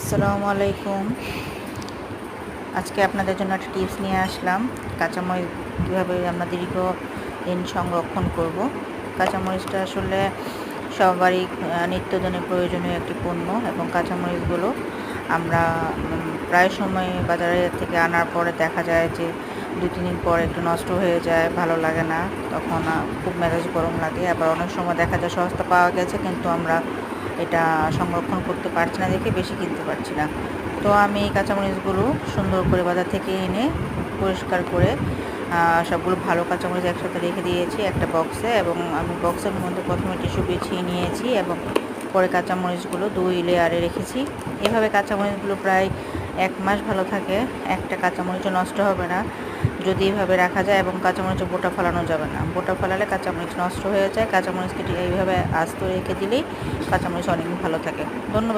আসসালামু আলাইকুম। আজকে আপনাদের জন্য একটা টিপস নিয়ে আসলাম। কাঁচামরিচ কীভাবে আমরা দীর্ঘদিন সংরক্ষণ করব। কাঁচামরিচটা আসলে সবারই নিত্যদিনের প্রয়োজনীয় একটি পণ্য এবং কাঁচামরিচগুলো আমরা প্রায় সময় বাজারে থেকে আনার পরে দেখা যায় যে 2-3 দিন পরে একটু নষ্ট হয়ে যায়, ভালো লাগে না। তখন খুব মেজাজ গরম লাগে। আবার অনেক সময় দেখা যায় সস্তা পাওয়া গেছে কিন্তু আমরা এটা সংরক্ষণ করতে পারছি না দেখে বেশি কিনতে পারছি না। তো আমি এই কাঁচামরিচগুলো সুন্দর করে বাজার থেকে এনে পরিষ্কার করে সবগুলো ভালো কাঁচামরিচ একসাথে রেখে দিয়েছি একটা বক্সে, এবং আমি বক্সের মধ্যে প্রথমে টিস্যু বিছিয়ে নিয়েছি এবং পরে কাঁচামরিচগুলো 2 লেয়ারে রেখেছি। এভাবে কাঁচামরিচগুলো প্রায় 1 মাস ভালো থাকে, একটা কাঁচামরিচও নষ্ট হবে না যদি এভাবে রাখা যায়। এবং কাঁচামরিচের বোটা ফেলানো যাবে না, বোটা ফেলালে কাঁচামরিচ নষ্ট হয়ে যায়। কাঁচামরিচকে এইভাবে আস্ত রেখে দিলেই কাঁচামরিচ অনেক ভালো থাকে। ধন্যবাদ।